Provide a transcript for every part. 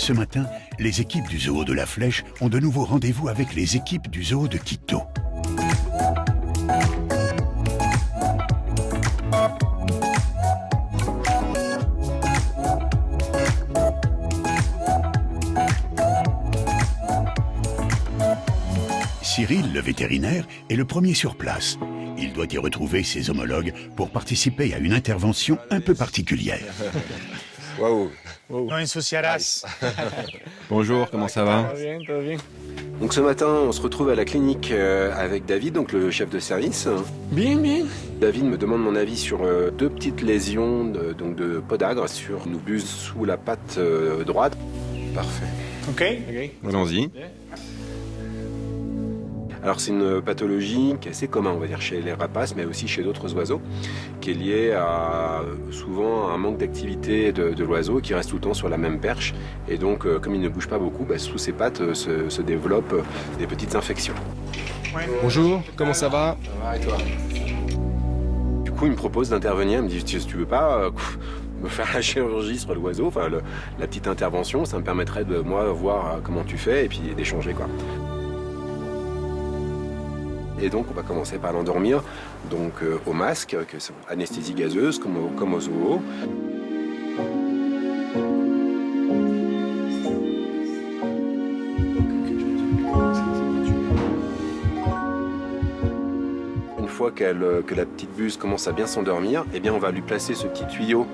Ce matin, les équipes du zoo de la Flèche ont de nouveau rendez-vous avec les équipes du zoo de Quito. Cyril, le vétérinaire, est le premier sur place. Il doit y retrouver ses homologues pour participer à une intervention un peu particulière. Waouh. No ensuciarás. Bonjour, comment ça va? Todo bien. Donc ce matin, on se retrouve à la clinique avec David, donc le chef de service. Bien, bien. David me demande mon avis sur deux petites lésions de podagre sur nos bus sous la patte droite. Parfait. Ok. Allons-y. Alors c'est une pathologie qui est assez commune, on va dire, chez les rapaces, mais aussi chez d'autres oiseaux, qui est liée à souvent un manque d'activité de l'oiseau qui reste tout le temps sur la même perche. Et donc, comme il ne bouge pas beaucoup, sous ses pattes se développent des petites infections. Bonjour, comment ça va? Ça va et toi? Du coup, il me propose d'intervenir, il me dit si tu veux pas me faire la chirurgie sur l'oiseau, enfin la petite intervention, ça me permettrait de moi voir comment tu fais et puis d'échanger quoi. Et donc on va commencer par l'endormir donc au masque, que c'est anesthésie gazeuse comme au zoo. Une fois que la petite buse commence à bien s'endormir, eh bien on va lui placer ce petit tuyau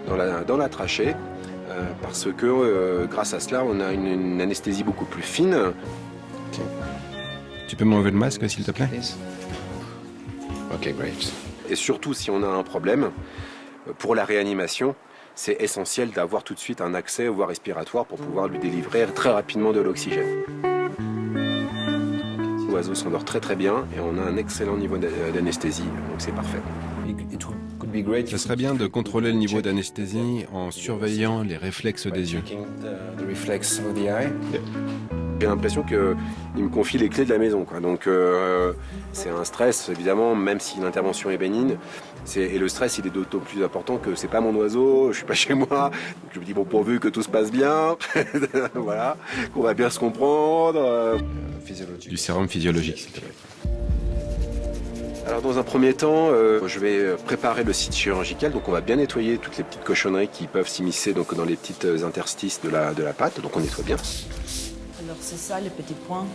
dans la trachée parce que grâce à cela on a une anesthésie beaucoup plus fine. Okay. Tu peux m'enlever le masque, s'il te plaît? Ok, great. Et surtout, si on a un problème, pour la réanimation, c'est essentiel d'avoir tout de suite un accès aux voies respiratoires pour pouvoir lui délivrer très rapidement de l'oxygène. L'oiseau s'endort très très bien et on a un excellent niveau d'anesthésie, donc c'est parfait. Ce serait bien de contrôler le niveau d'anesthésie en surveillant les réflexes des yeux. J'ai l'impression qu'il me confie les clés de la maison, quoi. Donc c'est un stress, évidemment, même si l'intervention est bénigne. Et le stress, il est d'autant plus important que c'est pas mon oiseau, je suis pas chez moi. Donc je me dis, bon, pourvu que tout se passe bien, voilà, qu'on va bien se comprendre. Du sérum physiologique, s'il te plaît. Alors dans un premier temps, je vais préparer le site chirurgical. Donc on va bien nettoyer toutes les petites cochonneries qui peuvent s'immiscer donc dans les petites interstices de la patte. Donc on nettoie bien. Alors c'est ça les petits points.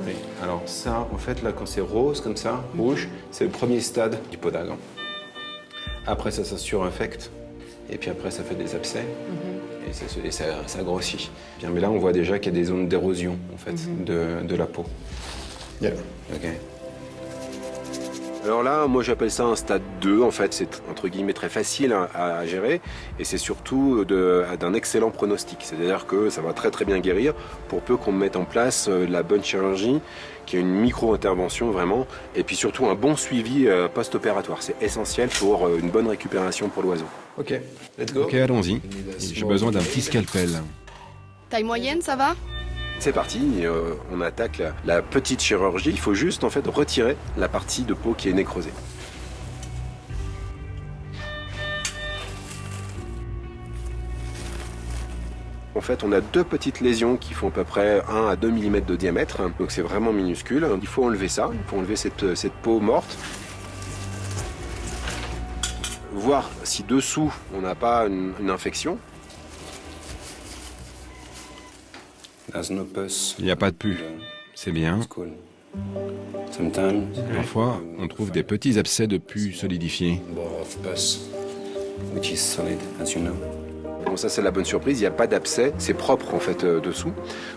Oui. Alors ça, en fait, là, quand c'est rose comme ça, rouge, c'est le premier stade du podagre. Après ça surinfecte. Et puis après, ça fait des abcès. Et ça grossit. Bien, mais là, on voit déjà qu'il y a des zones d'érosion, en fait, de la peau. Yeah. OK. Alors là, moi j'appelle ça un stade 2, en fait, c'est entre guillemets très facile à gérer et c'est surtout d'un excellent pronostic. C'est-à-dire que ça va très très bien guérir pour peu qu'on mette en place la bonne chirurgie, qui est une micro-intervention vraiment, et puis surtout un bon suivi post-opératoire. C'est essentiel pour une bonne récupération pour l'oiseau. OK, let's go. Ok, allons-y. J'ai besoin d'un petit scalpel. Taille moyenne, ça va? C'est parti, on attaque la petite chirurgie. Il faut juste en fait retirer la partie de peau qui est nécrosée. En fait, on a deux petites lésions qui font à peu près 1 à 2 mm de diamètre, donc c'est vraiment minuscule. Il faut enlever ça, il faut enlever cette peau morte. Voir si dessous on n'a pas une infection. Il n'y a pas de pus. C'est bien. Parfois, on trouve des petits abcès de pus solidifiés. Bon, ça c'est la bonne surprise, il n'y a pas d'abcès, c'est propre en fait dessous.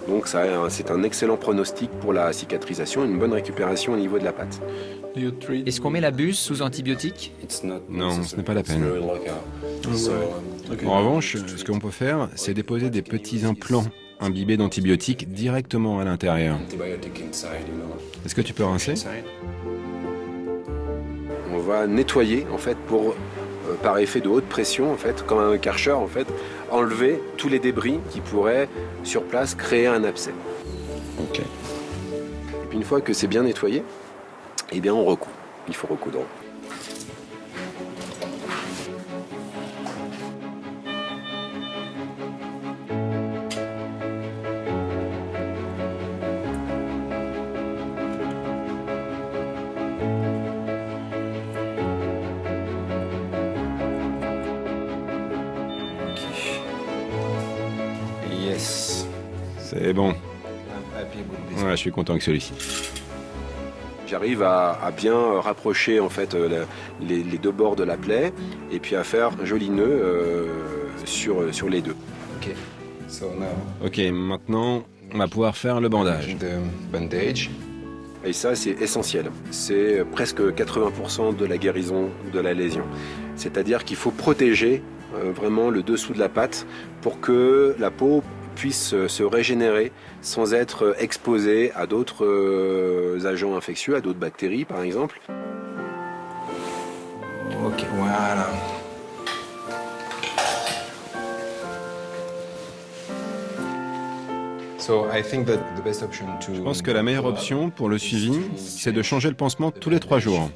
Donc c'est un excellent pronostic pour la cicatrisation, une bonne récupération au niveau de la patte. Est-ce qu'on met la buse sous antibiotiques? Non, ce n'est pas la peine. En revanche, ce qu'on peut faire, c'est déposer des petits implants imbibés d'antibiotiques directement à l'intérieur. Est-ce que tu peux rincer? On va nettoyer en fait pour par effet de haute pression en fait, comme un Karcher en fait, enlever tous les débris qui pourraient sur place créer un abcès. Ok. Et puis une fois que c'est bien nettoyé, eh bien on recoud. Il faut recoudre. C'est bon. I'm happy with this. Ouais, je suis content avec celui-ci. J'arrive à bien rapprocher en fait les deux bords de la plaie et puis à faire un joli nœud sur les deux. Okay. So now Ok, maintenant, on va pouvoir faire le bandage. the bandage. Et ça, c'est essentiel. C'est presque 80% de la guérison de la lésion. C'est-à-dire qu'il faut protéger vraiment le dessous de la patte pour que la peau puisse se régénérer sans être exposée à d'autres agents infectieux, à d'autres bactéries par exemple. Ok, voilà. So I think that the best option to. Je pense que la meilleure option pour le suivi, c'est de changer le pansement tous les 3 jours.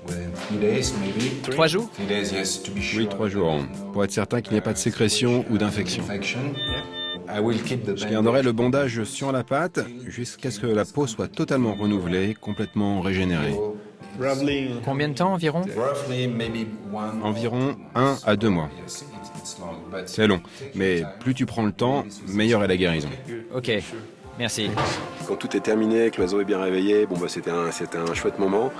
3 jours? 3 days, yes, to be sure. Oui, 3 jours, pour être certain qu'il n'y ait pas de sécrétion ou d'infection. I will keep the Je garderai le bandage sur la pâte jusqu'à ce que la peau soit totalement renouvelée, complètement régénérée. Roughly. Combien de temps environ? Roughly maybe one. Environ 1 à 2 mois. Yes, it's long, but C'est long, mais plus tu prends le temps, meilleure est la guérison. Ok, merci. Quand tout est terminé, que l'oiseau est bien réveillé, bon, bah, c'était un chouette moment.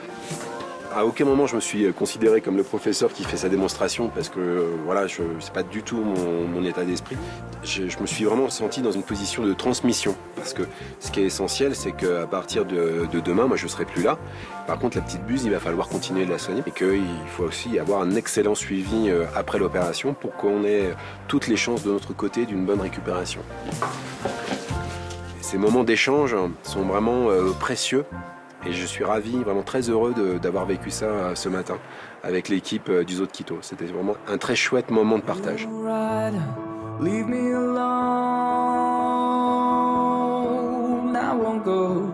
À aucun moment je me suis considéré comme le professeur qui fait sa démonstration parce que voilà, c'est pas du tout mon état d'esprit. Je me suis vraiment senti dans une position de transmission parce que ce qui est essentiel, c'est qu'à partir de demain, moi je serai plus là. Par contre, la petite buse, il va falloir continuer de la soigner et qu'il faut aussi avoir un excellent suivi après l'opération pour qu'on ait toutes les chances de notre côté d'une bonne récupération. Ces moments d'échange sont vraiment précieux. Et je suis ravi, vraiment très heureux d'avoir vécu ça ce matin avec l'équipe du Zoo de Quito. C'était vraiment un très chouette moment de partage. Leave me alone. I won't go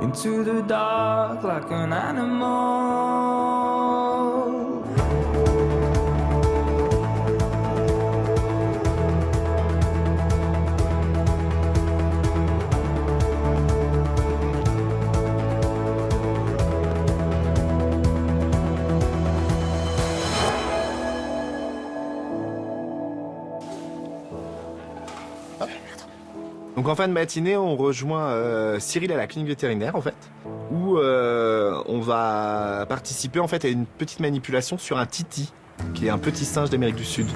into the dark like an animal. Donc en fin de matinée, on rejoint Cyril à la clinique vétérinaire en fait, où on va participer en fait à une petite manipulation sur un titi, qui est un petit singe d'Amérique du Sud.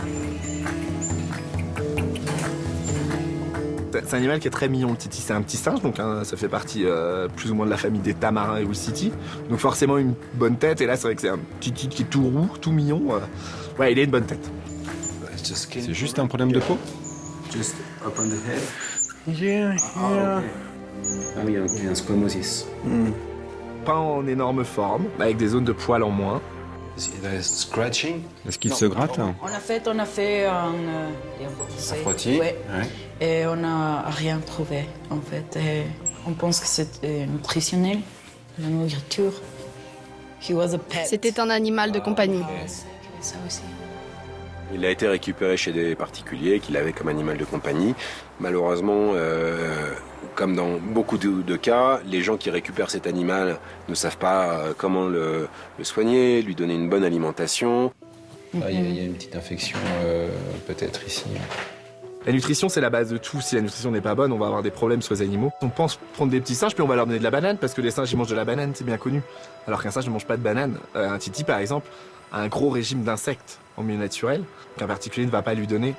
C'est un animal qui est très mignon, le titi. C'est un petit singe, donc hein, ça fait partie plus ou moins de la famille des tamarins et houlsiti. Donc forcément une bonne tête, et là c'est vrai que c'est un petit titi qui est tout roux, tout mignon. Ouais, il a une bonne tête. C'est juste un problème de peau? just open the head. Yeah, yeah. Ah oui, il y a un squamosis. Pas en énorme forme, avec des zones de poils en moins. There is scratching. Est-ce qu'il se gratte? On a fait un frottis, ouais. ouais. Et on n'a rien trouvé en fait. Et on pense que c'est nutritionnel, la nourriture. He was a pet. C'était un animal de compagnie. Ça aussi. Il a été récupéré chez des particuliers qu'il avait comme animal de compagnie. Malheureusement, comme dans beaucoup de cas, les gens qui récupèrent cet animal ne savent pas comment le soigner, lui donner une bonne alimentation. Ah, il y a une petite infection peut-être ici. La nutrition, c'est la base de tout. Si la nutrition n'est pas bonne, on va avoir des problèmes sur les animaux. On pense prendre des petits singes, puis on va leur donner de la banane, parce que les singes, ils mangent de la banane, c'est bien connu. Alors qu'un singe ne mange pas de banane. Un titi, par exemple, a un gros régime d'insectes en milieu naturel, qu'un particulier ne va pas lui donner.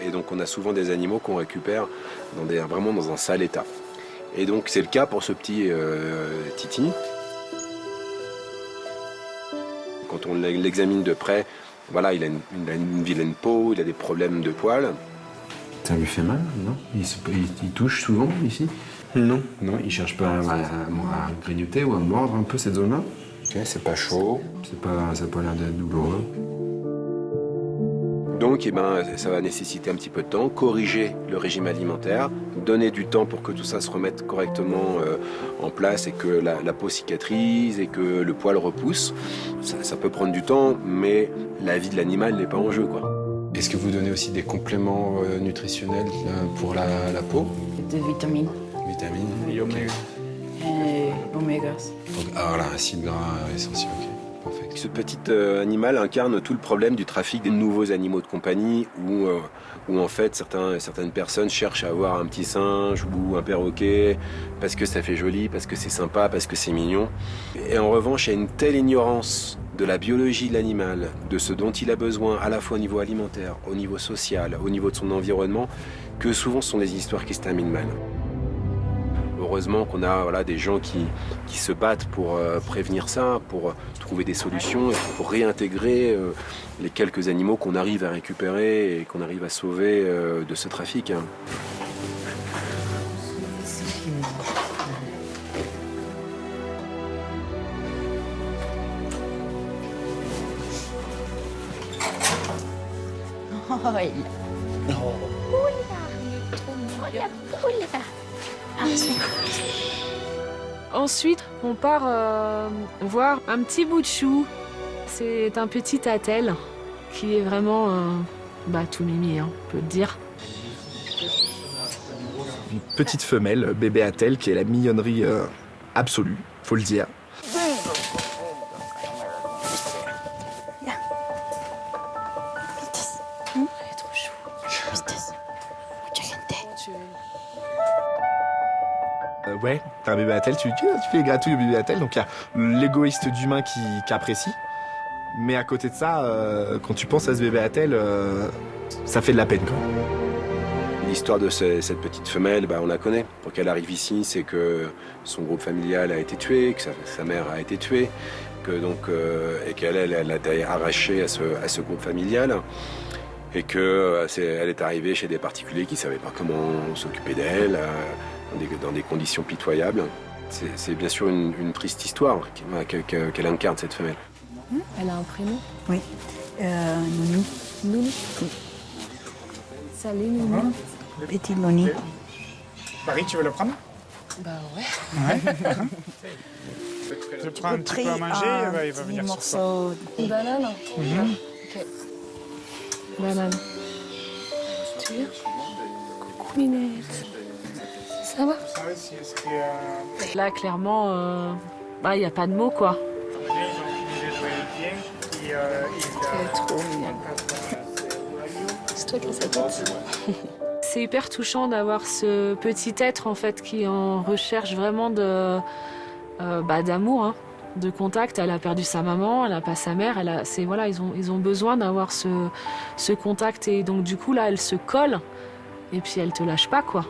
Et donc on a souvent des animaux qu'on récupère vraiment dans un sale état. Et donc c'est le cas pour ce petit titi. Quand on l'examine de près, voilà, il a une vilaine peau, il a des problèmes de poils. Ça lui fait mal, non? Il touche souvent ici? Non. Non, il cherche pas à grignoter ou à mordre un peu cette zone-là? Ok, c'est pas chaud, ça n'a pas l'air d'être douloureux. Donc ça va nécessiter un petit peu de temps, corriger le régime alimentaire, donner du temps pour que tout ça se remette correctement en place et que la peau cicatrise et que le poil repousse. Ça peut prendre du temps, mais la vie de l'animal n'est pas en jeu, quoi. Est-ce que vous donnez aussi des compléments nutritionnels pour la peau? Des vitamines Vitamines? Et oméga. et omégas. Donc, voilà, acide gras essentiel, ok, parfait. Ce petit animal incarne tout le problème du trafic des nouveaux animaux de compagnie où en fait certaines personnes cherchent à avoir un petit singe ou un perroquet parce que ça fait joli, parce que c'est sympa, parce que c'est mignon. Et en revanche, il y a une telle ignorance de la biologie de l'animal, de ce dont il a besoin à la fois au niveau alimentaire, au niveau social, au niveau de son environnement, que souvent ce sont des histoires qui se terminent mal. Heureusement qu'on a des gens qui se battent pour prévenir ça, pour trouver des solutions, et pour réintégrer les quelques animaux qu'on arrive à récupérer et qu'on arrive à sauver de ce trafic. Ensuite, on part voir un petit bout de chou. C'est un petit attelle qui est vraiment tout mimi, on peut le dire. Une petite femelle, bébé attelle, qui est la mignonnerie absolue, faut le dire. Ouais, t'as un bébé attelle, tu fais les gratouilles au bébé attelle, donc il y a l'égoïste d'humain qui apprécie. Mais à côté de ça, quand tu penses à ce bébé attelle, ça fait de la peine quand même. L'histoire de cette petite femelle, on la connaît. Pour qu'elle arrive ici, c'est que son groupe familial a été tué, que sa mère a été tuée, et qu'elle a été arrachée à ce groupe familial. Et qu'elle est arrivée chez des particuliers qui ne savaient pas comment s'occuper d'elle, dans des conditions pitoyables. C'est bien sûr une triste histoire qu'elle incarne, cette femelle. Elle a un prénom? Oui, Nouni. Nouni? Oui. Salut Nouni. Petit Nouni. Marie, tu veux le prendre? Bah ouais. Je prends un petit peu à manger, il va venir sur toi. Morceau. Une banane? Ok. Banane. Tu viens? Coucou Minette. Ça va? Là, clairement, il n'y a pas de mots, quoi. Elle est trop mignonne. C'est toi qui as sa tête. C'est hyper touchant d'avoir ce petit être, en fait, qui est en recherche vraiment d'amour, de contact. Elle a perdu sa maman, elle n'a pas sa mère. Ils ont besoin d'avoir ce contact. Et donc, du coup, là, elle se colle. Et puis, elle te lâche pas, quoi.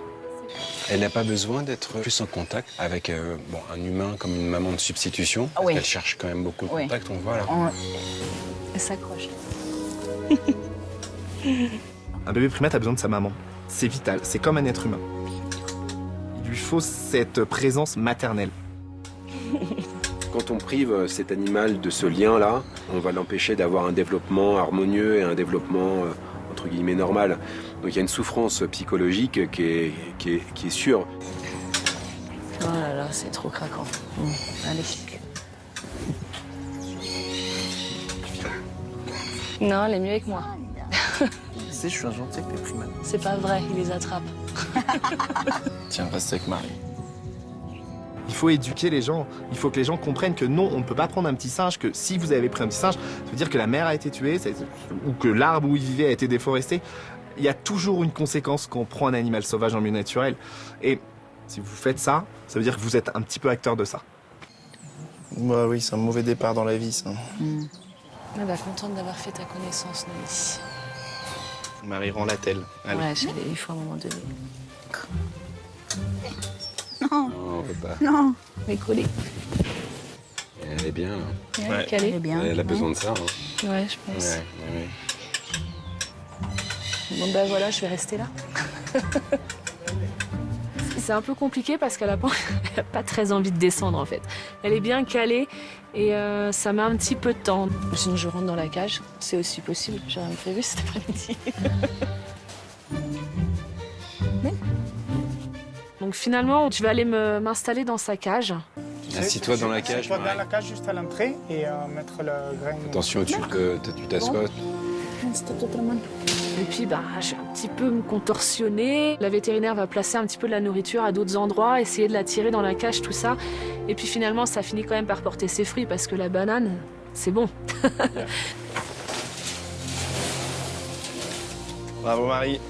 Elle n'a pas besoin d'être plus en contact avec un humain comme une maman de substitution. Oui. Elle cherche quand même beaucoup le contact, on voit là. Elle s'accroche. Un bébé primate a besoin de sa maman. C'est vital, c'est comme un être humain. Il lui faut cette présence maternelle. Quand on prive cet animal de ce lien-là, on va l'empêcher d'avoir un développement harmonieux et un développement entre guillemets normal. Donc il y a une souffrance psychologique qui est sûre. Oh là là, c'est trop craquant. Allez. Non, elle est mieux avec moi. Tu sais, je suis un gentil avec les primates. C'est pas vrai, il les attrape. Tiens, reste avec Marie. Il faut éduquer les gens. Il faut que les gens comprennent que non, on ne peut pas prendre un petit singe, que si vous avez pris un petit singe, ça veut dire que la mère a été tuée, ou que l'arbre où il vivait a été déforesté. Il y a toujours une conséquence quand on prend un animal sauvage en milieu naturel. Et si vous faites ça, ça veut dire que vous êtes un petit peu acteur de ça. Bah oui, c'est un mauvais départ dans la vie, ça. Contente d'avoir fait ta connaissance, Noélie. Marie rend la telle. Allez. Ouais, il faut à un moment donné. Non. Non, on peut pas. Non. Mais collée. Elle est bien. Ouais. Elle est bien. Elle a besoin de ça. Ouais, je pense. Ouais. Bon voilà, je vais rester là. C'est un peu compliqué parce qu'elle a pas très envie de descendre en fait. Elle est bien calée et ça met un petit peu de temps. Sinon je rentre dans la cage, c'est aussi possible. J'ai rien prévu cet après-midi. Donc finalement, je vais aller m'installer dans sa cage. Assis-toi dans la cage. Assis-toi dans la cage juste à l'entrée et mettre le grain. Attention, tu t'assois. Et puis je vais un petit peu me contorsionner. La vétérinaire va placer un petit peu de la nourriture à d'autres endroits, essayer de la tirer dans la cage, tout ça. Et puis finalement, ça finit quand même par porter ses fruits parce que la banane, c'est bon. Bravo Marie.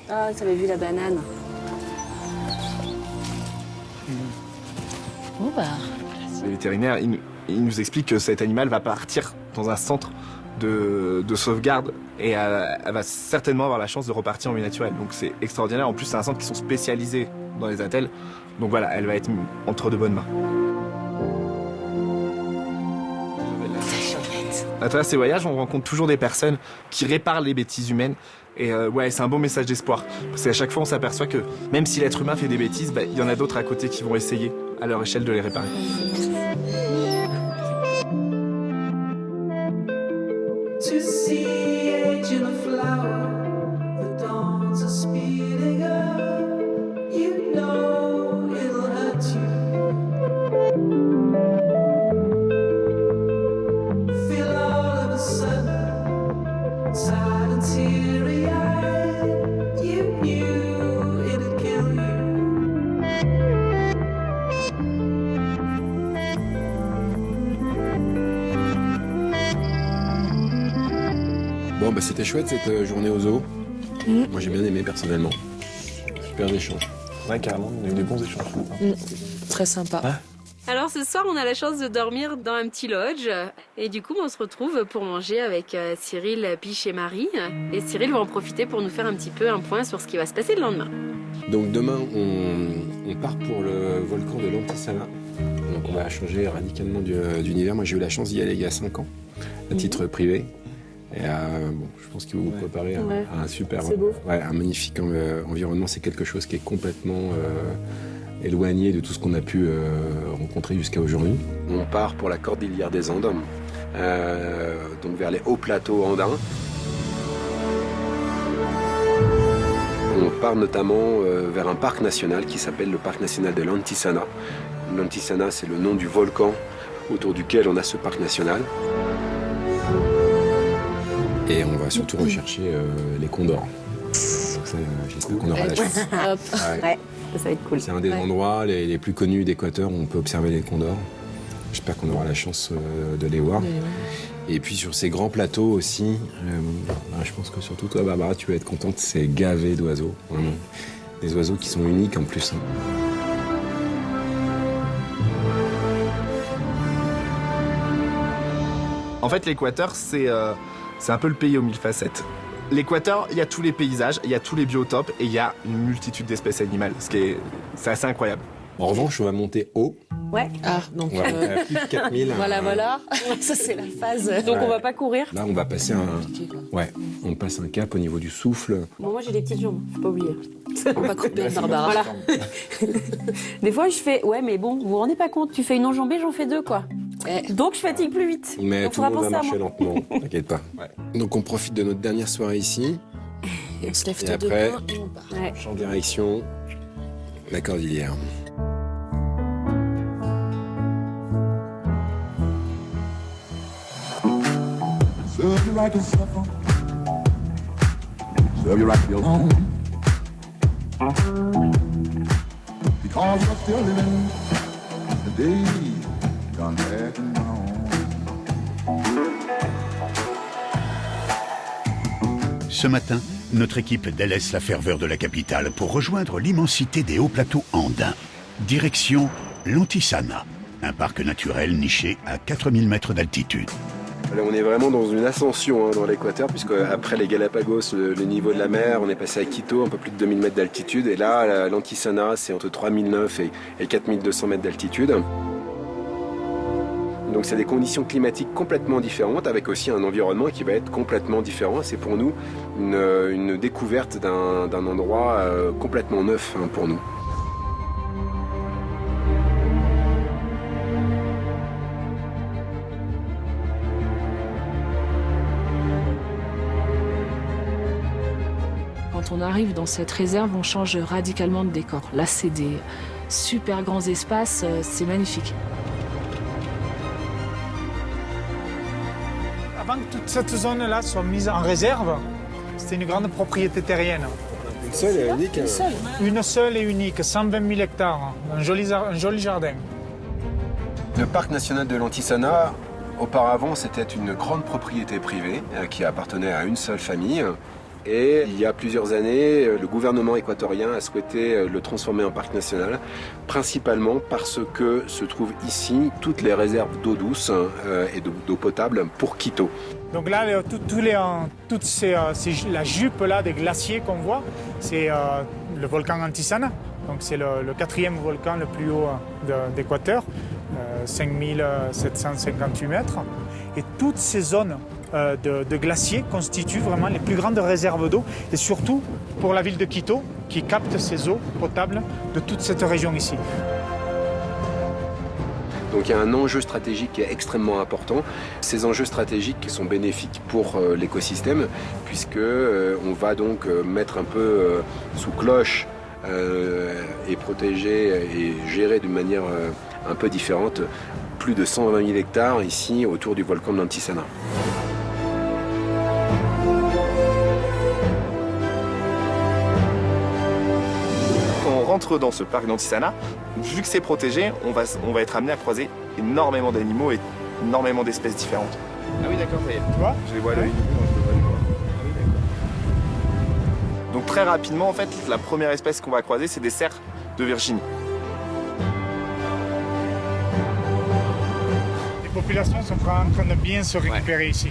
Ah, tu avais vu la banane. Bon bah. Les vétérinaires, ils nous expliquent que cet animal va partir dans un centre de sauvegarde et elle va certainement avoir la chance de repartir en milieu naturel. Donc c'est extraordinaire. En plus, c'est un centre qui sont spécialisés dans les attelles. Donc voilà, elle va être entre de bonnes mains. À travers ces voyages, on rencontre toujours des personnes qui réparent les bêtises humaines. Et ouais, c'est un bon message d'espoir. Parce qu'à chaque fois, on s'aperçoit que même si l'être humain fait des bêtises, il y en a d'autres à côté qui vont essayer, à leur échelle, de les réparer. To see age in a flower, the dawns are speeding up. You know it'll hurt you. Feel all of a sudden tired and teary-eyed. You knew it'd kill you. Bon, bah c'était chouette cette journée au zoo. Moi j'ai bien aimé personnellement. Super échange. Ouais, carrément, on a eu des bons échanges. Très sympa. Alors ce soir, on a la chance de dormir dans un petit lodge. Et du coup, on se retrouve pour manger avec Cyril, Piche et Marie. Et Cyril va en profiter pour nous faire un petit peu un point sur ce qui va se passer le lendemain. Donc demain, on part pour le volcan de l'Antisana. Donc on va changer radicalement d'univers. Moi j'ai eu la chance d'y aller il y a 5 ans, à titre privé. Et bon, je pense qu'il va vous préparer à un super, un magnifique environnement. C'est quelque chose qui est complètement éloigné de tout ce qu'on a pu rencontrer jusqu'à aujourd'hui. On part pour la cordillère des Andes, donc vers les hauts plateaux andins. On part notamment vers un parc national qui s'appelle le parc national de l'Antisana. L'Antisana, c'est le nom du volcan autour duquel on a ce parc national. Et on va surtout rechercher les condors. J'espère qu'on aura la chance. Ouais, ça va être cool. C'est un des endroits les plus connus d'Équateur où on peut observer les condors. J'espère qu'on aura la chance de les voir. Et puis sur ces grands plateaux aussi, je pense que surtout toi, Barbara, tu vas être contente, c'est gavé d'oiseaux. Vraiment. Des oiseaux qui sont uniques en plus. En fait, l'Équateur, c'est un peu le pays aux 1000 facettes. L'Équateur, il y a tous les paysages, il y a tous les biotopes et il y a une multitude d'espèces animales, c'est assez incroyable. En revanche, on va monter haut. Ouais. Ah, donc on va monter à plus de 4000. Voilà. Ça, c'est la phase. Donc, on va pas courir. Là, on va passer on passe un cap au niveau du souffle. Bon, moi, j'ai des petites jambes, faut pas oublier. On va couper Barbara. Voilà. Des fois, je fais, ouais, mais bon, vous vous rendez pas compte, tu fais une enjambée, j'en fais 2, quoi. Donc, je fatigue plus vite. Mais donc, tout le monde va marcher lentement, t'inquiète pas. Donc, on profite de notre dernière soirée ici. On se lève et tous après, demain et on part. Ouais. en direction la cordillère. Serve you right to suffer. Serve you right to be alone. Because you're still living the day gone back and gone. Ce matin, notre équipe délaisse la ferveur de la capitale pour rejoindre l'immensité des hauts plateaux andins. Direction l'Antisana, un parc naturel niché à 4000 mètres d'altitude. Là, on est vraiment dans une ascension dans l'Équateur, puisque après les Galapagos, le niveau de la mer, on est passé à Quito, un peu plus de 2000 mètres d'altitude, et là, l'Antisana, c'est entre 3009 et 4200 mètres d'altitude. Donc c'est des conditions climatiques complètement différentes, avec aussi un environnement qui va être complètement différent. C'est pour nous une découverte d'un endroit complètement neuf pour nous. Quand on arrive dans cette réserve, on change radicalement de décor. Là, c'est des super grands espaces, c'est magnifique. Avant que toute cette zone-là soit mise en réserve, c'était une grande propriété terrienne. Une seule et unique. Une seule et unique, 120 000 hectares, un joli jardin. Le parc national de l'Antisana, Auparavant, c'était une grande propriété privée qui appartenait à une seule famille. Et il y a plusieurs années, le gouvernement équatorien a souhaité le transformer en parc national, principalement parce que se trouvent ici toutes les réserves d'eau douce et d'eau potable pour Quito. Donc là, la jupe là, des glaciers qu'on voit, c'est le volcan Antisana. Donc c'est le 4e volcan le plus haut d'Équateur, 5758 mètres. Et toutes ces zones de glaciers constituent vraiment les plus grandes réserves d'eau, et surtout pour la ville de Quito, qui capte ces eaux potables de toute cette région ici. Donc il y a un enjeu stratégique qui est extrêmement important. Ces enjeux stratégiques sont bénéfiques pour l'écosystème, puisque on va donc mettre un peu sous cloche et protéger et gérer d'une manière un peu différente plus de 120 000 hectares ici autour du volcan de l'Antisana. Quand on rentre dans ce parc d'Antisana, vu que c'est protégé, on va être amené à croiser énormément d'animaux et énormément d'espèces différentes. Ah oui, d'accord, ça y est. Tu vois ? Je les vois à l'œil. Donc très rapidement, en fait, la première espèce qu'on va croiser, c'est des cerfs de Virginie. Les populations sont en train de bien se récupérer ici.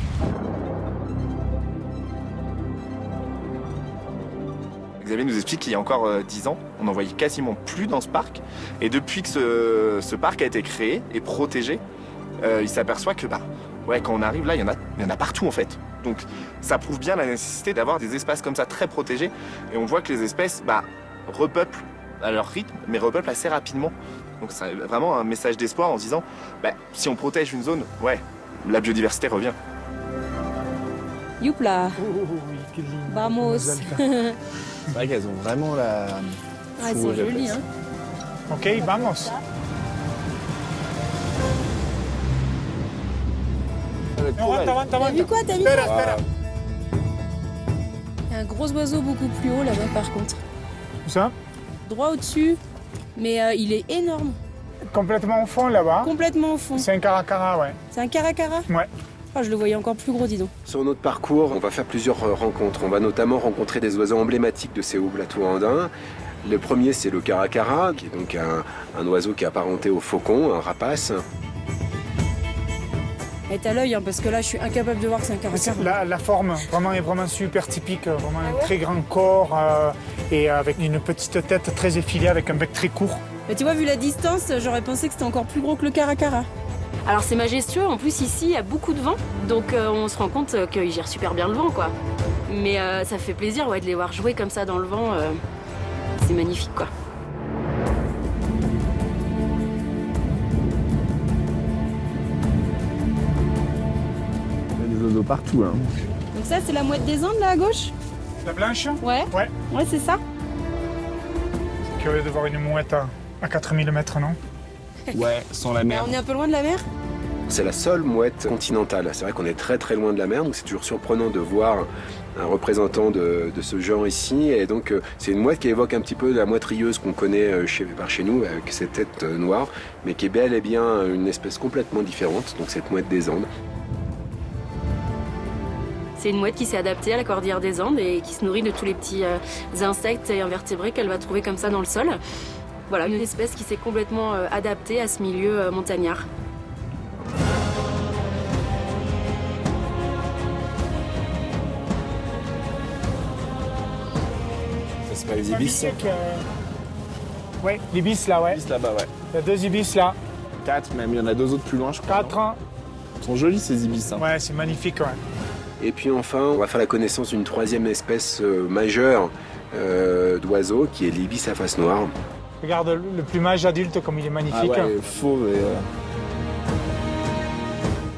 Xavier nous explique qu'il y a encore 10 ans, on n'en voyait quasiment plus dans ce parc. Et depuis que ce parc a été créé et protégé, il s'aperçoit que quand on arrive là, il y en a partout en fait. Donc ça prouve bien la nécessité d'avoir des espaces comme ça très protégés. Et on voit que les espèces repeuplent à leur rythme, mais repeuplent assez rapidement. Donc c'est vraiment un message d'espoir en se disant, si on protège une zone, la biodiversité revient. Youpla. Vamos. C'est vrai qu'elles ont vraiment la... c'est joli, hein. Ok, vamos. T'as vu quoi? T'as vu Espera, quoi? espera. Il y a un gros oiseau beaucoup plus haut là-bas par contre. Où ça? Droit au-dessus, mais il est énorme. Complètement au fond là-bas. Complètement au fond. C'est un caracara, ouais. C'est un caracara? Ouais. Oh, je le voyais encore plus gros, dis donc. Sur notre parcours, on va faire plusieurs rencontres. On va notamment rencontrer des oiseaux emblématiques de ces hauts plateaux andins. Le premier, c'est le caracara, qui est donc un oiseau qui est apparenté au faucon, un rapace. Et t'as l'œil, parce que là, je suis incapable de voir que c'est un caracara. La forme est vraiment super typique, vraiment un très grand corps et avec une petite tête très effilée avec un bec très court. Mais tu vois, vu la distance, j'aurais pensé que c'était encore plus gros que le caracara. Alors c'est majestueux, en plus ici il y a beaucoup de vent, donc on se rend compte qu'ils gèrent super bien le vent quoi. Mais ça fait plaisir de les voir jouer comme ça dans le vent, c'est magnifique quoi. Il y a des oiseaux partout hein. Donc ça c'est la mouette des Andes là à gauche? La blanche? Ouais. Ouais c'est ça. C'est curieux de voir une mouette à 4000 mètres, non? Ouais, sans la mer. On est un peu loin de la mer? C'est la seule mouette continentale. C'est vrai qu'on est très très loin de la mer, donc c'est toujours surprenant de voir un représentant de ce genre ici. Et donc c'est une mouette qui évoque un petit peu la mouette rieuse qu'on connaît par chez nous, avec cette tête noire, mais qui est bel et bien une espèce complètement différente, donc cette mouette des Andes. C'est une mouette qui s'est adaptée à la cordillère des Andes et qui se nourrit de tous les petits insectes et invertébrés qu'elle va trouver comme ça dans le sol. Voilà, une espèce qui s'est complètement adaptée à ce milieu montagnard. Ça s'appelle les ibis. Oui, l'ibis là, ouais. Ibis là-bas, ouais. Il y a 2 ibis là. 4 même, il y en a 2 autres plus loin, je crois. 4 ans. Ils sont jolis ces ibis. Hein. Ouais, c'est magnifique, ouais. Et puis enfin, on va faire la connaissance d'une 3e espèce majeure d'oiseau, qui est l'ibis à face noire. Regarde le plumage adulte comme il est magnifique. Ah ouais, fauve et...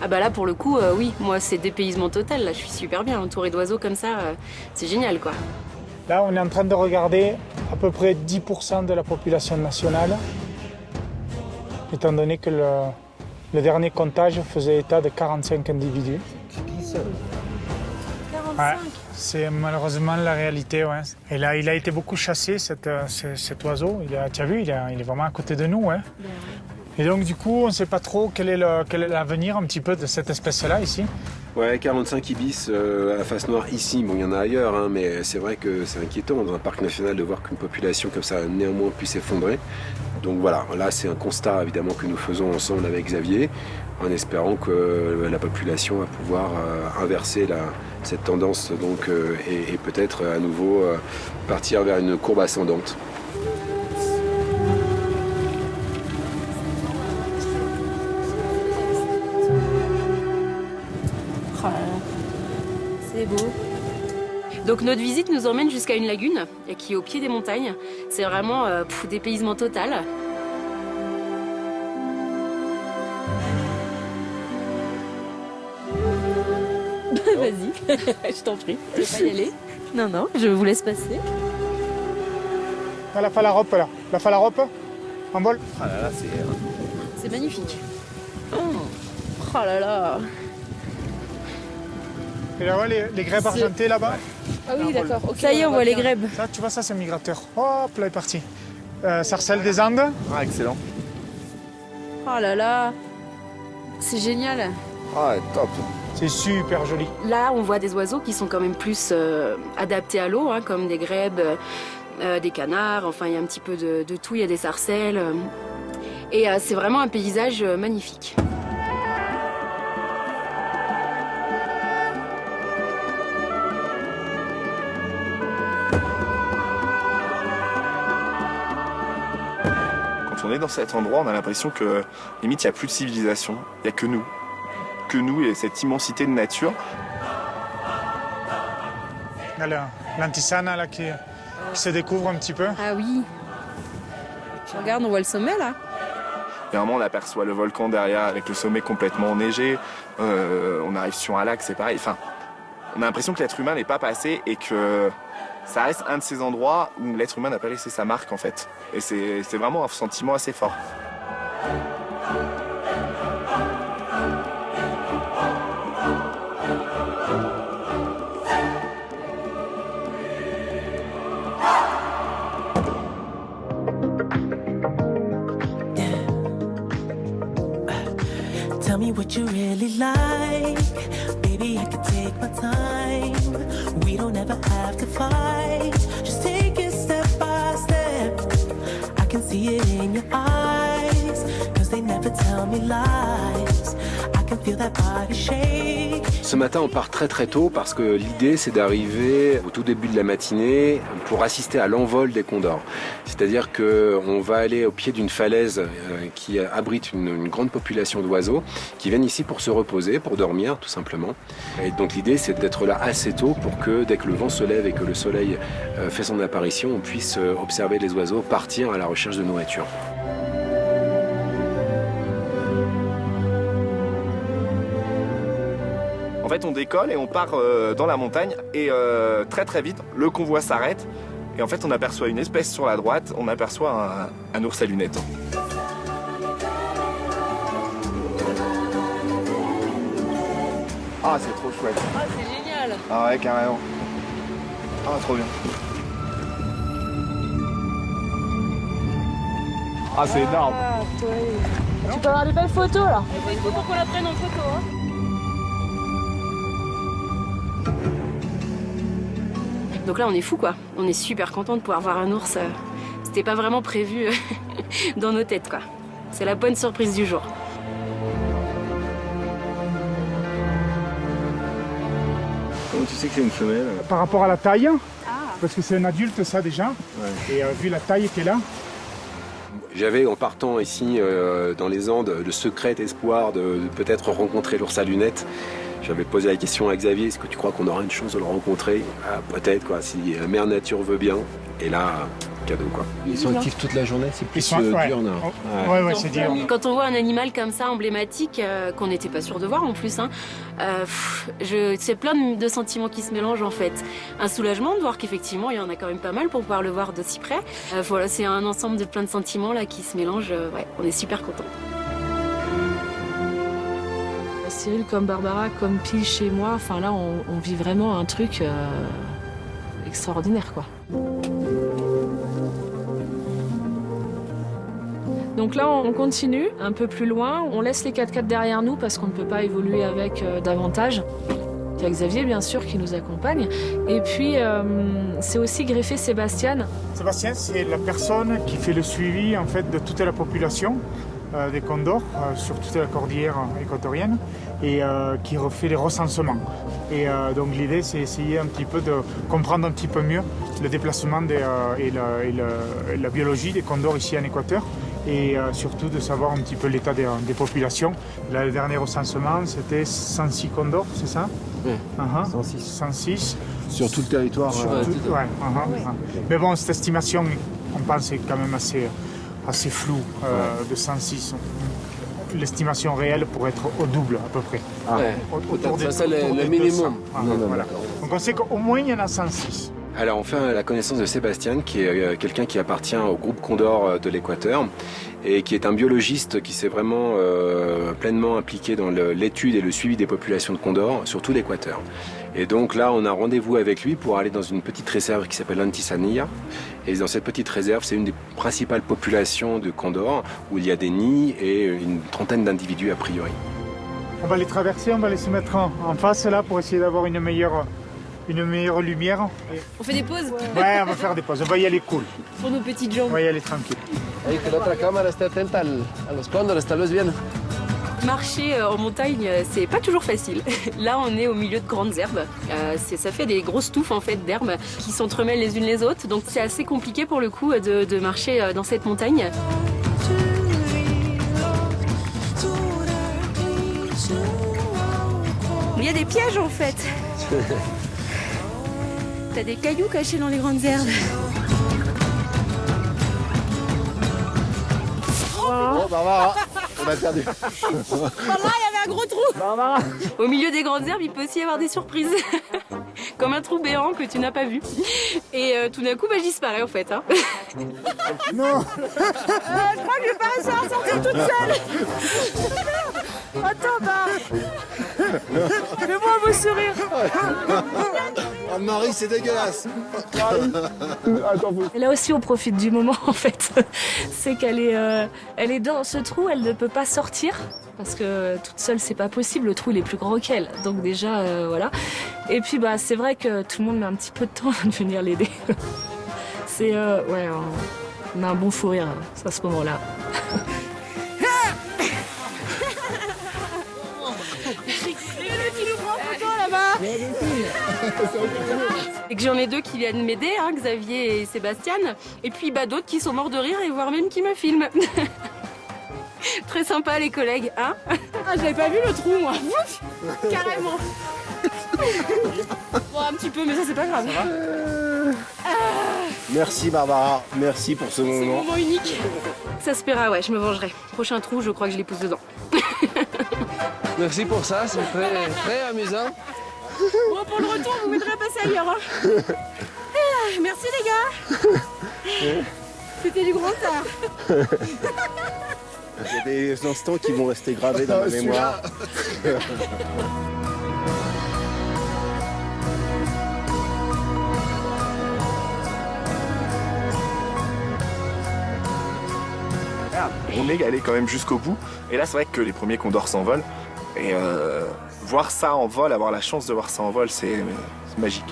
Ah bah là pour le coup, oui, moi c'est dépaysement total, là je suis super bien, entourée d'oiseaux comme ça, c'est génial quoi. Là on est en train de regarder à peu près 10% de la population nationale, étant donné que le dernier comptage faisait état de 45 individus. 45 ouais, c'est malheureusement la réalité, ouais. Et là, il a été beaucoup chassé, cet oiseau. Tu as vu, il est vraiment à côté de nous, ouais. Et donc du coup, on ne sait pas trop quel est l'avenir un petit peu de cette espèce-là ici. Ouais, 45 ibis à face noire ici, bon il y en a ailleurs, hein, mais c'est vrai que c'est inquiétant dans un parc national de voir qu'une population comme ça néanmoins puisse s'effondrer. Donc voilà, là c'est un constat évidemment que nous faisons ensemble avec Xavier, en espérant que la population va pouvoir inverser cette tendance donc, et peut-être à nouveau partir vers une courbe ascendante. C'est beau. Donc notre visite nous emmène jusqu'à une lagune qui est au pied des montagnes. C'est vraiment dépaysement total. Vas-y, je t'en prie. Tu veux pas y aller? Non, je vous laisse passer. Ah, la phalarope là, la phalarope en vol. Ah là là, C'est magnifique. Oh là là. Et là, ouais, les grèbes argentées là-bas. Ah oui, d'accord. Okay, ça y est, on voit les grèbes. Ça, tu vois, ça c'est un migrateur. Hop, là, il est parti. Sarcelle des Andes. Ah, excellent. Oh là là. C'est génial. Ah, top. C'est super joli. Là, on voit des oiseaux qui sont quand même plus adaptés à l'eau, hein, comme des grèbes, des canards. Enfin, il y a un petit peu de tout. Il y a des sarcelles. Et c'est vraiment un paysage magnifique. Quand on est dans cet endroit, on a l'impression que limite il n'y a plus de civilisation, il n'y a que nous et cette immensité de nature. L'Antisana là qui se découvre un petit peu. Ah oui. Regarde, on voit le sommet là. Et vraiment, on aperçoit le volcan derrière avec le sommet complètement enneigé. On arrive sur un lac, c'est pareil. Enfin, on a l'impression que l'être humain n'est pas passé et que ça reste un de ces endroits où l'être humain n'a pas laissé sa marque en fait. Et c'est vraiment un sentiment assez fort. Tell me what you really like. Baby, I could take my time. We don't ever have to fight. Just take it step by step. I can see it in your eyes. Cause they never tell me lies. I can feel that body shake. Ce matin, on part très très tôt parce que l'idée, c'est d'arriver au tout début de la matinée pour assister à l'envol des condors. C'est-à-dire qu'on va aller au pied d'une falaise qui abrite une grande population d'oiseaux qui viennent ici pour se reposer, pour dormir tout simplement. Et donc l'idée, c'est d'être là assez tôt pour que dès que le vent se lève et que le soleil fait son apparition, on puisse observer les oiseaux partir à la recherche de nourriture. En fait, on décolle et on part dans la montagne et très très vite, le convoi s'arrête et en fait, on aperçoit une espèce sur la droite, on aperçoit un ours à lunettes. Ah, c'est trop chouette. Ah, c'est génial. Ah ouais, carrément. Ah, trop bien. Ah, c'est énorme. Ah, tu peux avoir des belles photos là. Il faut qu'on la prenne en photo. Hein. Donc là, on est fou quoi. On est super content de pouvoir voir un ours. C'était pas vraiment prévu dans nos têtes quoi. C'est la bonne surprise du jour. Comment tu sais que c'est une femelle? Par rapport à la taille, parce que c'est un adulte ça déjà, ouais. Et vu la taille qui est là. J'avais en partant ici dans les Andes le secret espoir de peut-être rencontrer l'ours à lunettes. J'avais posé la question à Xavier, est-ce que tu crois qu'on aura une chance de le rencontrer? Peut-être quoi, si Mère Nature veut bien. Et là, cadeau quoi. Ils sont actifs toute la journée, c'est plus diurne. Ouais, c'est diurne. Quand on voit un animal comme ça, emblématique, qu'on n'était pas sûr de voir en plus, hein, c'est plein de sentiments qui se mélangent en fait. Un soulagement de voir qu'effectivement, il y en a quand même pas mal pour pouvoir le voir d'aussi près. Voilà, c'est un ensemble de plein de sentiments là qui se mélangent. Ouais, on est super contents. Cyril comme Barbara, comme Pile chez moi, enfin là on vit vraiment un truc extraordinaire quoi. Donc là, on continue un peu plus loin. On laisse les 4x4 derrière nous parce qu'on ne peut pas évoluer avec davantage. Il y a Xavier, bien sûr, qui nous accompagne. Et puis, c'est aussi greffé Sébastien. Sébastien, c'est la personne qui fait le suivi en fait, de toute la population des condors sur toute la cordillère équatorienne et qui refait les recensements. Et donc l'idée, c'est essayer un petit peu de comprendre un petit peu mieux le déplacement et la biologie des condors ici en Équateur. Et surtout de savoir un petit peu l'état des populations. Là, le dernier recensement, c'était 106 condors, c'est ça? Oui, 106. 106. Sur tout le territoire. Mais bon, cette estimation, on pense, est quand même assez floue, de 106. L'estimation réelle pourrait être au double, à peu près. Ça, c'est le minimum. Voilà. Donc on sait qu'au moins, il y en a 106. Alors on fait la connaissance de Sébastien, qui est quelqu'un qui appartient au groupe Condor de l'Équateur et qui est un biologiste qui s'est vraiment pleinement impliqué dans l'étude et le suivi des populations de condors sur tout l'Équateur. Et donc là, on a rendez-vous avec lui pour aller dans une petite réserve qui s'appelle l'Antisanilla. Et dans cette petite réserve, c'est une des principales populations de condors où il y a des nids et une trentaine d'individus a priori. On va les traverser, on va les se mettre en face là pour essayer d'avoir une meilleure lumière. On fait des pauses? Ouais, on va faire des pauses, on va y aller cool. Pour nos petites jambes. On va y aller tranquille. Et que l'autre caméra esté atenta a los cóndores, tal vez bien. Marcher en montagne, c'est pas toujours facile. Là, on est au milieu de grandes herbes. Ça fait des grosses touffes en fait d'herbes qui s'entremêlent les unes les autres. Donc c'est assez compliqué pour le coup de marcher dans cette montagne. Il y a des pièges en fait. T'as des cailloux cachés dans les grandes herbes. Oh, Barbara, on a perdu. Là, il y avait un gros trou. Barbara. Au milieu des grandes herbes, il peut aussi y avoir des surprises. Comme un trou béant que tu n'as pas vu. Et tout d'un coup, je disparais en fait. Hein. Non. Je crois que je vais pas réussir à sortir toute seule. Attends, fais-moi un beau sourire. Oh, Marie, c'est dégueulasse. Et là aussi, on profite du moment en fait. C'est qu'elle est dans ce trou, elle ne peut pas sortir. Parce que toute seule, c'est pas possible. Le trou, il est plus grand qu'elle. Donc déjà, voilà. Et puis, c'est vrai que tout le monde met un petit peu de temps à venir l'aider. C'est, on a un bon fou rire à ce moment-là. Et que j'en ai deux qui viennent m'aider, hein, Xavier et Sébastien. Et puis d'autres qui sont morts de rire et voire même qui me filment. Très sympa les collègues, hein? Ah, j'avais pas vu le trou, moi. Carrément. Bon, un petit peu, mais ça, c'est pas grave. Merci Barbara, merci pour ce moment. C'est un moment unique. Ça se paiera, ouais, je me vengerai. Prochain trou, je crois que je les pousse dedans. Merci pour ça, c'est très amusant. Bon, pour le retour, vous m'aiderez à passer ailleurs. Hein. Merci les gars. C'était du grand art. Il y a des instants qui vont rester gravés dans ma mémoire. On est allé quand même jusqu'au bout. Et là, c'est vrai que les premiers condors s'envolent. Et voir ça en vol, avoir la chance de voir ça en vol, c'est magique.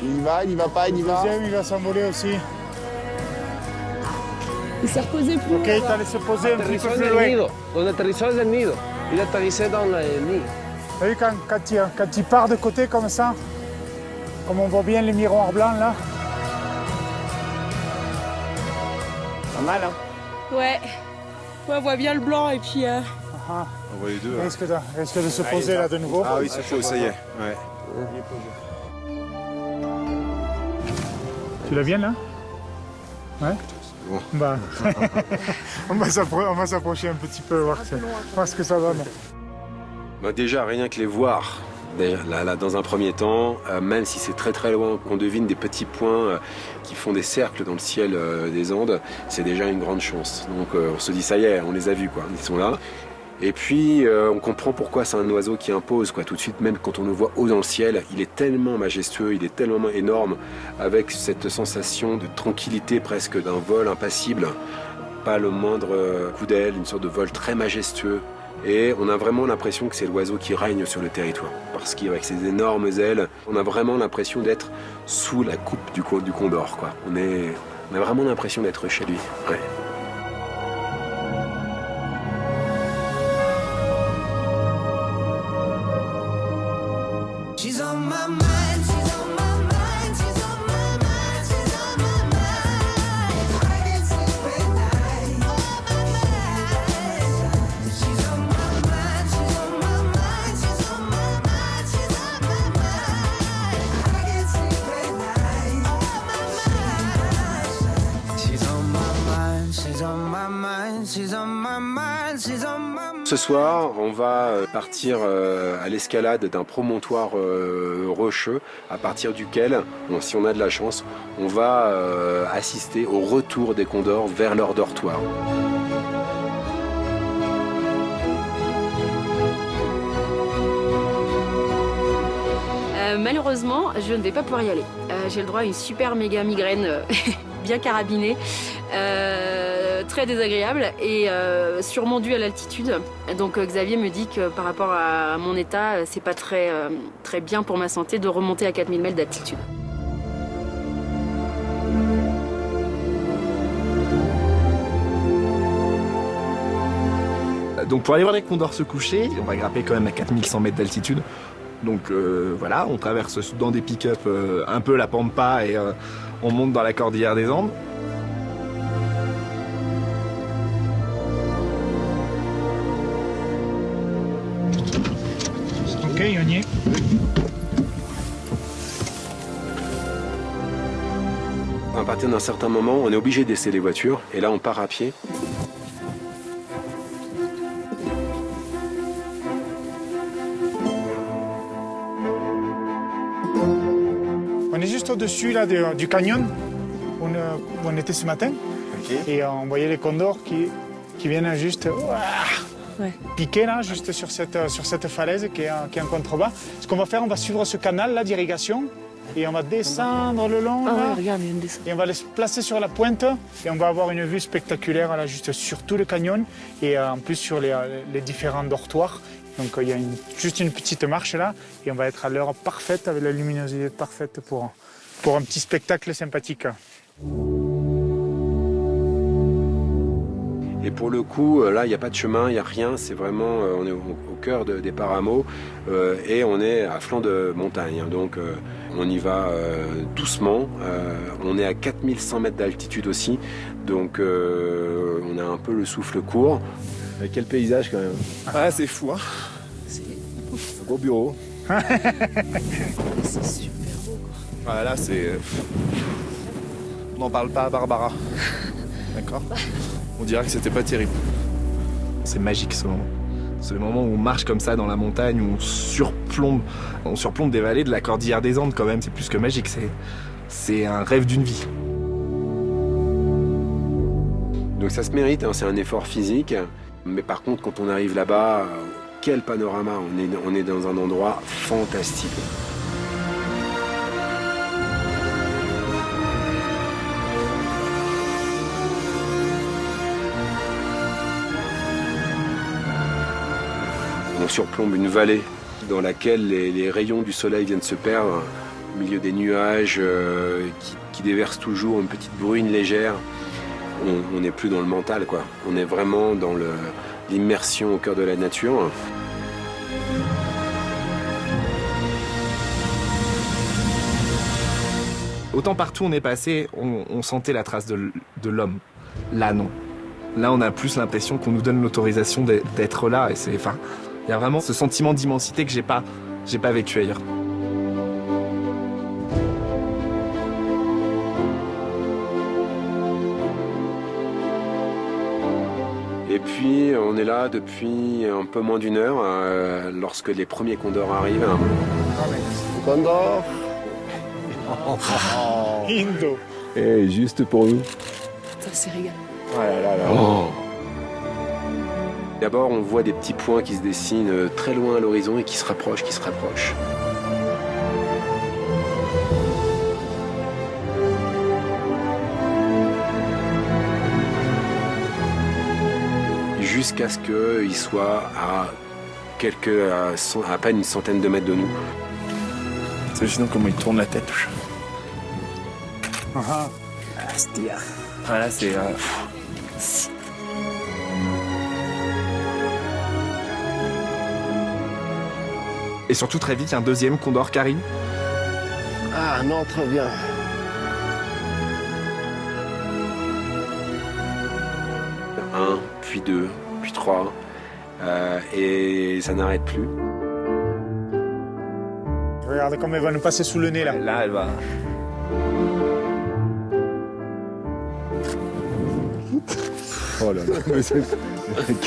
Il y va pas, il y va. Le deuxième, il va s'envoler aussi. Il s'est reposé plus. Ok, t'as laissé poser un petit peu plus loin. On aterrissait dans le nido. Il atterrissait dans le nid. T'as vu quand il part de côté comme ça, comme on voit bien les miroirs blancs là. Pas mal, hein? Ouais. On voit bien le blanc et puis... On voit les deux. Risque de se poser là de nouveau. Ah oui, c'est faux, ça y est. Ouais. Tu l'as bien là? Ouais. Bon. On va s'approcher un petit peu, voir ce que ça donne. Déjà, rien que les voir, là, dans un premier temps, même si c'est très très loin, qu'on devine des petits points qui font des cercles dans le ciel des Andes, c'est déjà une grande chance. Donc on se dit, ça y est, on les a vus, quoi. Ils sont là. Et puis on comprend pourquoi c'est un oiseau qui impose, quoi. Tout de suite, même quand on le voit haut dans le ciel, il est tellement majestueux, il est tellement énorme, avec cette sensation de tranquillité presque d'un vol impassible, pas le moindre coup d'aile, une sorte de vol très majestueux. Et on a vraiment l'impression que c'est l'oiseau qui règne sur le territoire. Parce qu'avec ses énormes ailes, on a vraiment l'impression d'être sous la coupe du condor, quoi. On a vraiment l'impression d'être chez lui. Ouais. She's on my mind, she's on my mind, she's on my mind, she's on my mind. I can't sleep at night. She's on my mind, she's on my mind, she's on my mind, she's on my mind. I can't sleep at night. She's on my mind, she's on my mind, she's on my mind, she's on my mind. Ce soir, on va partir à l'escalade d'un promontoire rocheux, à partir duquel, bon, si on a de la chance, on va assister au retour des condors vers leur dortoir. Malheureusement, je ne vais pas pouvoir y aller. J'ai le droit à une super méga migraine bien carabinée, très désagréable et sûrement due à l'altitude. Donc Xavier me dit que par rapport à mon état, c'est pas très bien pour ma santé de remonter à 4000 mètres d'altitude. Donc pour aller voir les condors se coucher, on va grimper quand même à 4100 mètres d'altitude. Donc voilà, on traverse dans des pick-up un peu la pampa et on monte dans la cordillère des Andes. Ok, on y est. À partir d'un certain moment, on est obligé de laisser les voitures et là on part à pied. On est juste au-dessus là, du canyon où on était ce matin. Okay. Et on voyait les condors qui viennent juste piquer là, juste sur cette falaise qui est en contrebas. Ce qu'on va faire, on va suivre ce canal là d'irrigation et on va descendre le long. Ah ouais, regarde, il y a une descente. Et on va les placer sur la pointe et on va avoir une vue spectaculaire là, juste sur tout le canyon et en plus sur les différents dortoirs. Donc il y a juste une petite marche là et on va être à l'heure parfaite avec la luminosité parfaite pour un petit spectacle sympathique. Et pour le coup, là, il n'y a pas de chemin, il n'y a rien. C'est vraiment, on est au cœur des Paramo et on est à flanc de montagne. Donc on y va doucement. On est à 4100 mètres d'altitude aussi. Donc on a un peu le souffle court. Quel paysage quand même. Ouais, c'est fou, hein. C'est un beau bureau. C'est super beau, quoi. Voilà, là, c'est... On n'en parle pas à Barbara. D'accord. On dirait que c'était pas terrible. C'est magique ce moment. C'est le moment où on marche comme ça dans la montagne, où on surplombe des vallées de la cordillère des Andes quand même. C'est plus que magique, c'est un rêve d'une vie. Donc ça se mérite, hein, c'est un effort physique. Mais par contre, quand on arrive là-bas, quel panorama, on est dans un endroit fantastique. On surplombe une vallée dans laquelle les rayons du soleil viennent se perdre au milieu des nuages qui déversent toujours une petite bruine légère. On n'est plus dans le mental, quoi. On est vraiment dans l'immersion au cœur de la nature. Autant partout on est passé, on sentait la trace de l'homme. Là, non. Là, on a plus l'impression qu'on nous donne l'autorisation d'être là. Et il y a vraiment ce sentiment d'immensité que j'ai pas vécu ailleurs. Et puis, on est là depuis un peu moins d'une heure, lorsque les premiers condors arrivent. Condor. Indo. Et juste pour nous. Ça, c'est régal. Oh là là là. Oh. D'abord, on voit des petits points qui se dessinent très loin à l'horizon et qui se rapprochent, qui se rapprochent. Jusqu'à ce qu'il soit à peine une centaine de mètres de nous. C'est hallucinant comment il tourne la tête. Voilà, c'est... Et surtout, très vite, il y a un deuxième condor qui arrive. Ah non, très bien. Un, puis deux, puis trois, et ça n'arrête plus. Regarde comme elle va nous passer sous le nez là. Là, elle va... Oh là là,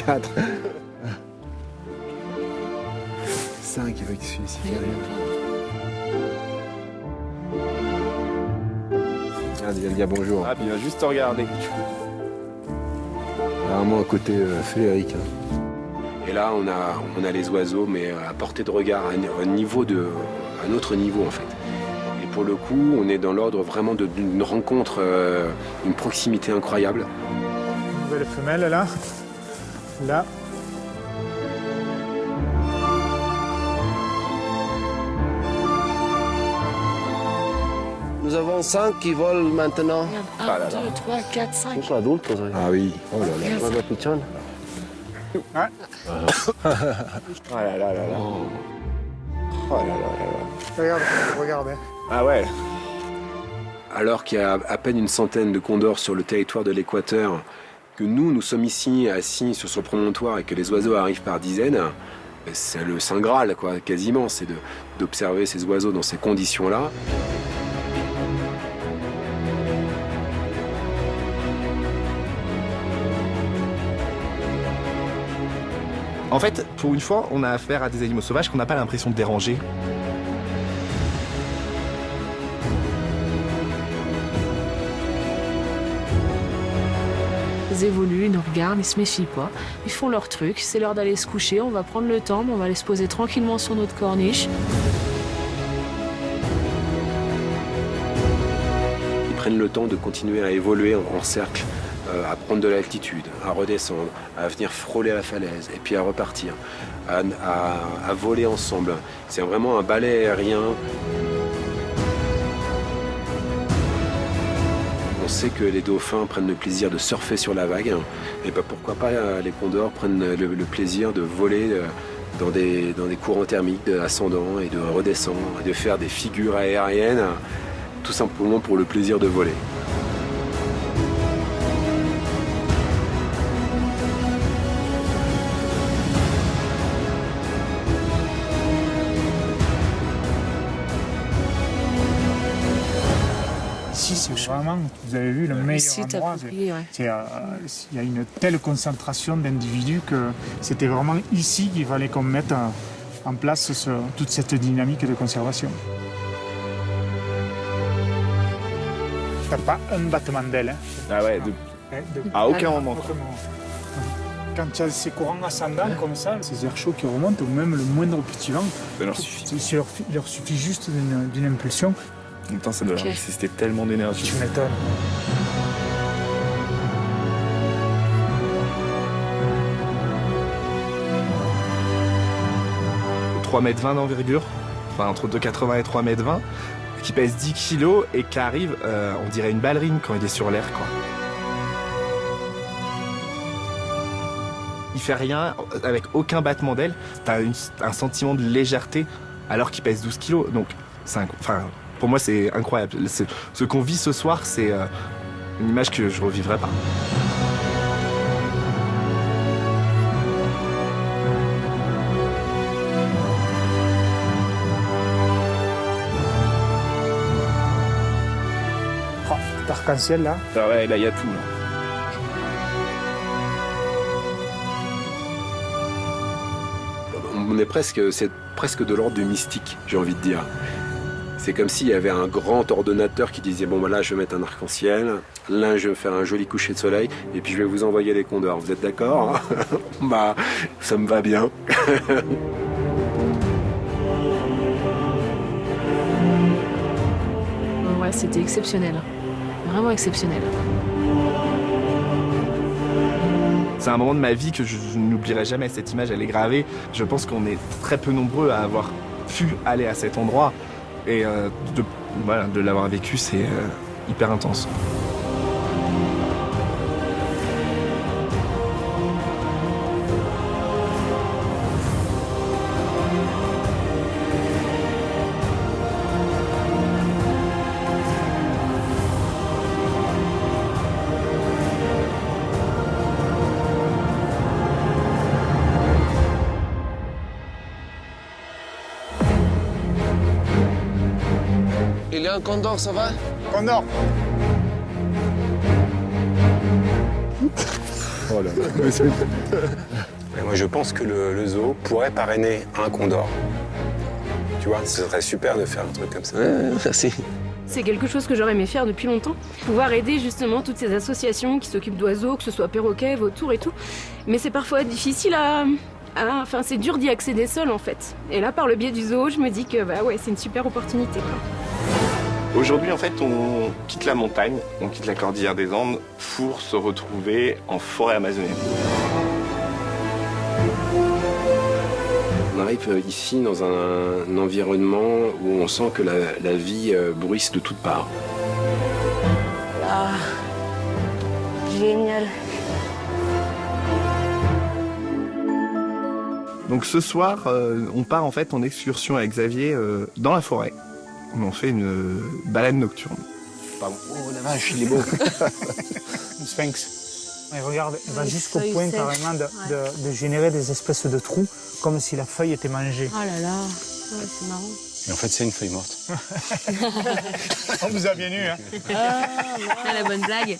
4. 5 avec celui-ci. Regarde, il vient de dire bonjour. Ah, puis il va juste te regarder. Vraiment un côté féerique. Et là, on a les oiseaux, mais à portée de regard, à un autre niveau en fait. Et pour le coup, on est dans l'ordre vraiment d'une rencontre, une proximité incroyable. Nouvelle femelle là. Là. Nous avons 5 qui volent maintenant. 1, 2, 3, 4, 5. Sont adultes. Ah oui, oh là là. Regarde, pichon. Ouais. Oh là là là là. Oh là là là là. Regarde. Ah ouais. Alors qu'il y a à peine une centaine de condors sur le territoire de l'Équateur, que nous sommes ici assis sur ce promontoire et que les oiseaux arrivent par dizaines, c'est le Saint Graal, quoi, quasiment, c'est d'observer ces oiseaux dans ces conditions-là. En fait, pour une fois, on a affaire à des animaux sauvages qu'on n'a pas l'impression de déranger. Ils évoluent, ils nous regardent, ils se méfient pas. Ils font leur truc, c'est l'heure d'aller se coucher, on va prendre le temps, mais on va aller se poser tranquillement sur notre corniche. Ils prennent le temps de continuer à évoluer en cercle, à prendre de l'altitude, à redescendre, à venir frôler la falaise et puis à repartir, à voler ensemble. C'est vraiment un ballet aérien. On sait que les dauphins prennent le plaisir de surfer sur la vague, et ben pourquoi pas les condors prennent le plaisir de voler dans des courants thermiques ascendants et de redescendre, et de faire des figures aériennes, tout simplement pour le plaisir de voler. Ici, c'est vraiment, vous avez vu, le meilleur Ici, t'as endroit. compris, ouais. Il y a une telle concentration d'individus que c'était vraiment ici qu'il fallait qu'on mette en place toute cette dynamique de conservation. T'as pas un battement d'aile. Ah ouais, à aucun moment. Quand il y a ces courants ascendants comme ça, ces airs chauds qui remontent, ou même le moindre petit vent, Ça leur suffit. il leur suffit juste d'une impulsion. En même temps, ça doit leur nécessiter tellement d'énergie. Tu m'étonnes. De 3,20 m d'envergure, enfin entre 2,80 et 3,20 m, qui pèse 10 kg et qui arrive, on dirait une ballerine quand il est sur l'air, quoi. Il fait rien, avec aucun battement d'aile, t'as un sentiment de légèreté alors qu'il pèse 12 kg, donc pour moi c'est incroyable. Ce qu'on vit ce soir, c'est une image que je revivrai pas. Oh, l'arc-en-ciel là. Ah ouais, là il y a tout. Là. C'est presque de l'ordre du mystique, j'ai envie de dire. C'est comme s'il y avait un grand ordonnateur qui disait bon bah là je vais mettre un arc-en-ciel, là je vais faire un joli coucher de soleil et puis je vais vous envoyer les condors. Vous êtes d'accord hein? Bah ça me va bien. Ouais, c'était exceptionnel. Vraiment exceptionnel. C'est un moment de ma vie que je n'oublierai jamais. Cette image, elle est gravée. Je pense qu'on est très peu nombreux à avoir pu aller à cet endroit. Et de l'avoir vécu, c'est hyper intense. Il y a un condor, ça va? Condor. Oh là là. Moi, je pense que le zoo pourrait parrainer un condor. Tu vois, ce serait super de faire un truc comme ça. Merci. C'est quelque chose que j'aurais aimé faire depuis longtemps. Pouvoir aider justement toutes ces associations qui s'occupent d'oiseaux, que ce soit perroquets, vautours et tout. Mais c'est parfois difficile Enfin, c'est dur d'y accéder seul en fait. Et là, par le biais du zoo, je me dis que bah ouais, c'est une super opportunité, quoi. Aujourd'hui, en fait, on quitte la montagne, on quitte la cordillère des Andes pour se retrouver en forêt amazonienne. On arrive ici dans un environnement où on sent que la vie bruisse de toutes parts. Ah, génial. Donc ce soir, on part en fait en excursion avec Xavier dans la forêt. On fait une balade nocturne. Pardon. Oh la vache, il est beau. Le sphinx. Et regarde, il va jusqu'au feuilles point sèches. carrément de générer des espèces de trous, comme si la feuille était mangée. Oh là là, ouais, c'est marrant. Mais en fait, c'est une feuille morte. On vous a bien eu, hein. Ah, la bonne blague.